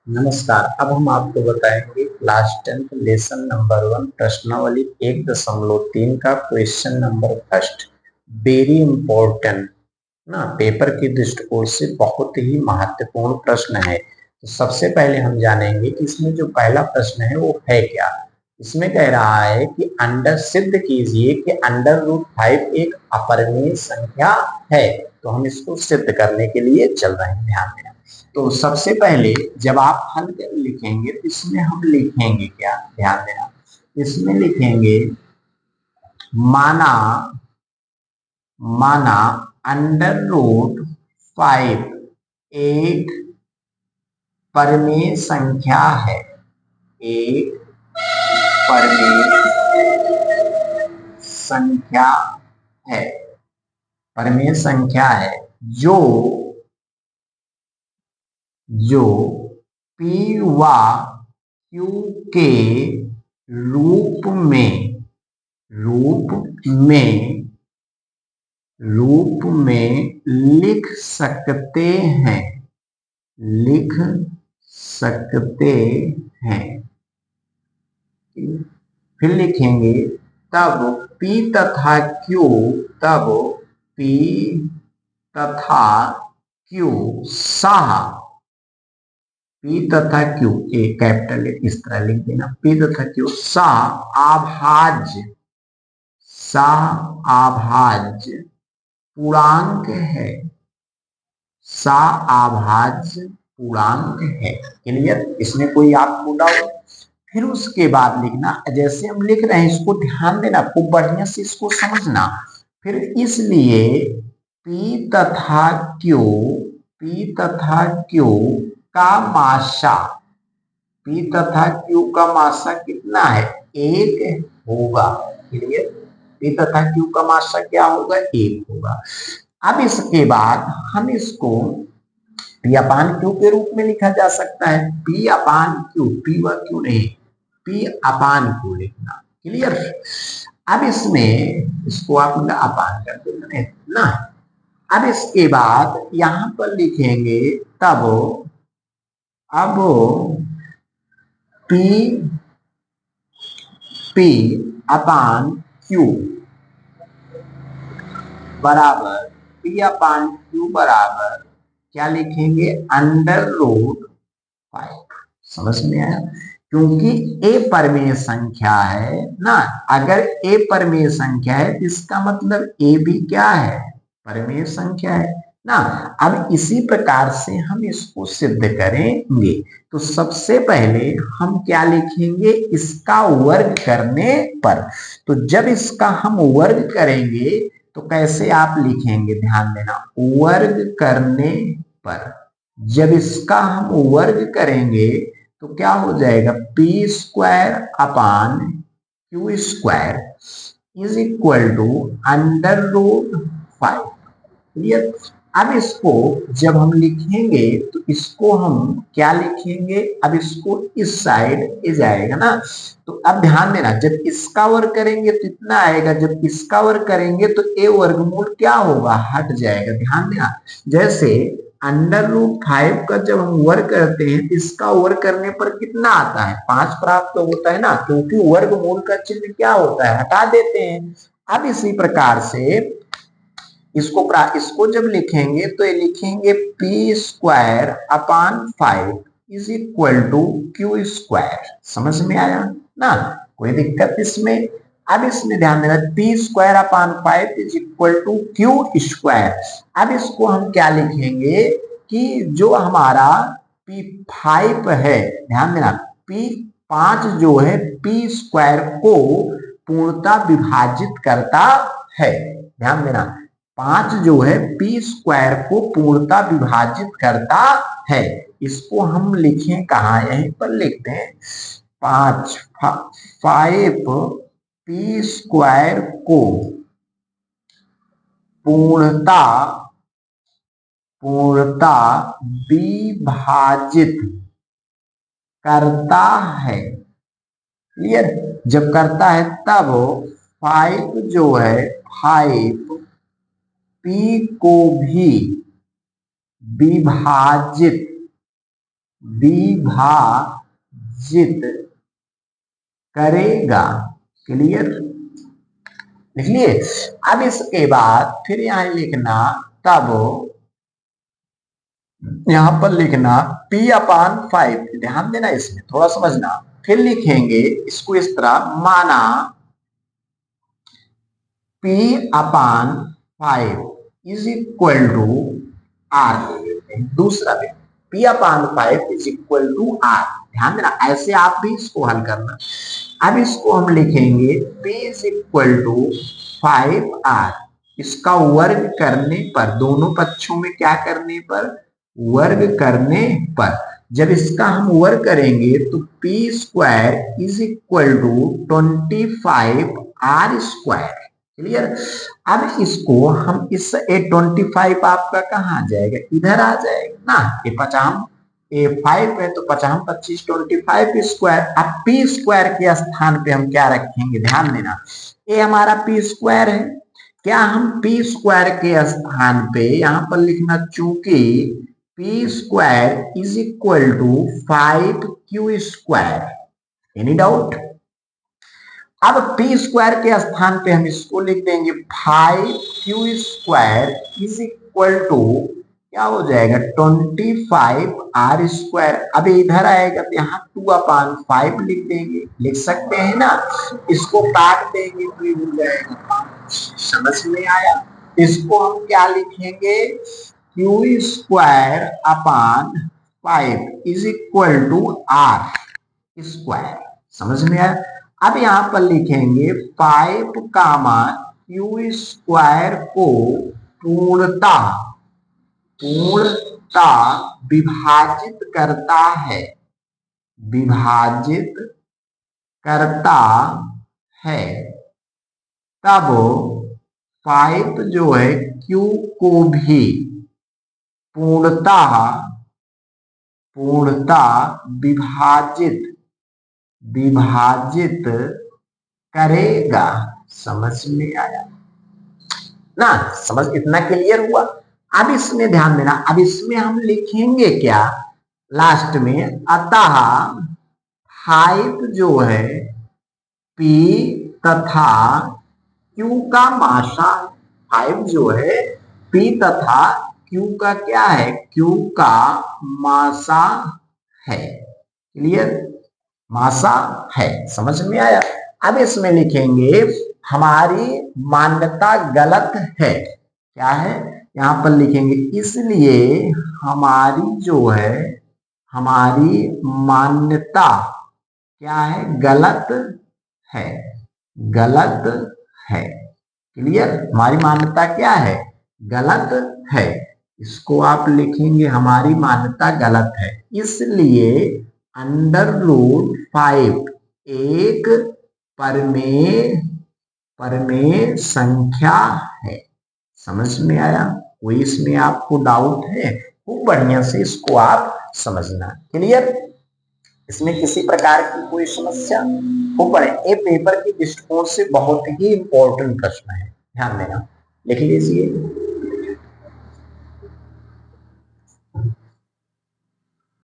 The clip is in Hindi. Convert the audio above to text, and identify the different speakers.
Speaker 1: नमस्कार। अब हम आपको बताएंगे क्लास 10th लेसन नंबर 1 प्रश्नावली 1.3 का question number first. Very important ना, पेपर की दृष्टिकोण से बहुत ही महत्वपूर्ण प्रश्न है। तो सबसे पहले हम जानेंगे कि इसमें जो पहला प्रश्न है वो है क्या। इसमें कह रहा है कि अंडर सिद्ध कीजिए कि अंडर रूट 5 एक अपरिमेय संख्या है। तो हम इसको सिद्ध करने के लिए चल रहे हैं, ध्यान देना। तो सबसे पहले जब आप हल लिखेंगे तो इसमें हम लिखेंगे क्या, ध्यान देना। इसमें लिखेंगे माना माना अंडर रूट 5 एक परिमेय संख्या है, एक परिमेय संख्या है, परिमेय संख्या है जो जो पी व क्यू के रूप में रूप में लिख सकते हैं, लिख सकते हैं। फिर लिखेंगे तब P तथा Q, तब P तथा Q सह, P तथा Q एक कैपिटल इस तरह लिख देना, P तथा Q सह आभाज्य पूर्णांक है, आभाज्य पूर्णांक है। क्लियर? इसमें कोई आपको डाउट? फिर उसके बाद लिखना, जैसे हम लिख रहे हैं इसको ध्यान देना, खूब बढ़िया से इसको समझना। फिर इसलिए P तथा Q का मासा, P तथा Q का मासा कितना है? एक होगा। क्लियर? P तथा Q का मासा क्या होगा? एक होगा। अब इसके बाद हम इसको P अपान Q के रूप में लिखा जा सकता है। P अपान Q, P व Q नहीं, P अपान Q लिखना। क्लियर? अब इसमें इसको आप अपान कर देंगे ना। अब इसके बाद यहां पर लिखेंगे तब अब P अपान Q बराबर, P अपान Q बराबर क्या लिखेंगे? Under root 5। समझ में आया? क्योंकि a परिमेय संख्या है ना। अगर a परिमेय संख्या है तो इसका मतलब a भी क्या है? परिमेय संख्या है ना। अब इसी प्रकार से हम इसको सिद्ध करेंगे। तो सबसे पहले हम क्या लिखेंगे? इसका वर्ग करने पर। तो जब इसका हम वर्ग करेंगे तो कैसे आप लिखेंगे? ध्यान देना, वर्ग करने पर जब इसका हम वर्ग करेंगे तो क्या हो जाएगा? P square upon Q square is equal to under root 5। Clear? अब इसको जब हम लिखेंगे तो इसको हम क्या लिखेंगे? अब इसको इस साइड ए जाएगा ना। तो अब ध्यान देना, जब इसका वर्ग करेंगे तो इतना आएगा, जब इसका वर्ग करेंगे तो ए वर्गमूल क्या होगा? हट जाएगा। ध्यान देना, जैसे अंडर रूट 5 का जब हम वर्ग करते हैं तो इसका वर्ग करने पर कितना आता है? 5 प्राप्त तो होता है ना, क्योंकि वर्गमूल का चिन्ह क्या होता है? हटा देते हैं। अब इसी प्रकार से इसको जब लिखेंगे तो ये लिखेंगे P square upon 5 is equal to Q square. समझ में आया ना? कोई दिक्कत इसमें? अब इसमें ध्यान देना, P square upon 5 is equal to Q square. अब इसको हम क्या लिखेंगे कि जो हमारा P5 है, ध्यान देना, P5 जो है पी स्क्वायर को पूर्णतः विभाजित करता है। ध्यान देना, 5 जो है पी स्क्वायर को पूर्णतः विभाजित करता है। इसको हम लिखें कहा? यहीं पर लिखते हैं 5 पी स्क्वायर को पूर्णतः विभाजित करता है। क्लियर? जब करता है तब 5 जो है 5 पी को भी विभाजित विभाजित करेगा। क्लियर, लिख लिए। अब इसके बाद फिर यहां लिखना, तब यहां पर लिखना P/5, ध्यान देना इसमें, थोड़ा समझना। फिर लिखेंगे इसको इस तरह, माना P/5 is equal to R ले लेते हैं। दूसरा भी P/5 is equal to R, ध्यान देना, ऐसे आप भी इसको हल करना। अब इसको हम लिखेंगे P is equal to 5R, इसका वर्ग करने पर, दोनों पक्षों में क्या करने पर, वर्ग करने पर, जब इसका हम वर्ग करेंगे तो P² is equal to 25R²। Clear. अब इसको हम इस 25 आपका कहाँ आ जाएगा, इधर आ जाएगा ना, ये 5 है तो 5 25 25²। अब P² के स्थान पे हम क्या रखेंगे, ध्यान देना, ये हमारा P² है, क्या हम P² के स्थान पे यहां पर लिखना, चूंकि P² is equal to 5Q²। Any doubt. अब P² के स्थान पे हम इसको लिख देंगे 5Q² इज इक्वल टू क्या हो जाएगा, 25R²। अब इधर आएगा तो यहाँ 2/5 लिख देंगे, लिख सकते हैं ना, इसको काट देंगे तो ये हो जाएगा 5। समझ में आया। इसको हम क्या लिखेंगे, Q²/5 is equal to R²। समझ में आया। अब यहां पर लिखेंगे 5, को पूर्णता विभाजित करता है, विभाजित करता है, तब 5 जो है Q को भी पूर्णता विभाजित करेगा। समझ में आया ना, समझ, इतना क्लियर हुआ। अब इसमें ध्यान देना, अब इसमें हम लिखेंगे क्या, लास्ट में, अतः 5 जो है P तथा Q का मासा, 5 जो है P तथा Q का क्या है, Q का मासा है। क्लियर, मासा है। समझ में आया। अब इसमें लिखेंगे हमारी मान्यता गलत है, क्या है, यहां पर लिखेंगे, इसलिए हमारी जो है, हमारी मान्यता क्या है, गलत है, गलत है। क्लियर, हमारी मान्यता क्या है, गलत है। इसको आप लिखेंगे हमारी मान्यता गलत है, इसलिए √5 एक परमेय संख्या है। समझ में आया। कोई इसमें आपको डाउट है, खूब बढ़िया से इसको आप समझना। क्लियर, इसमें किसी प्रकार की कोई समस्या हो पड़े, ये पेपर के दृष्टिकोण से बहुत ही इंपॉर्टेंट प्रश्न है, ध्यान देना, लिख लीजिए।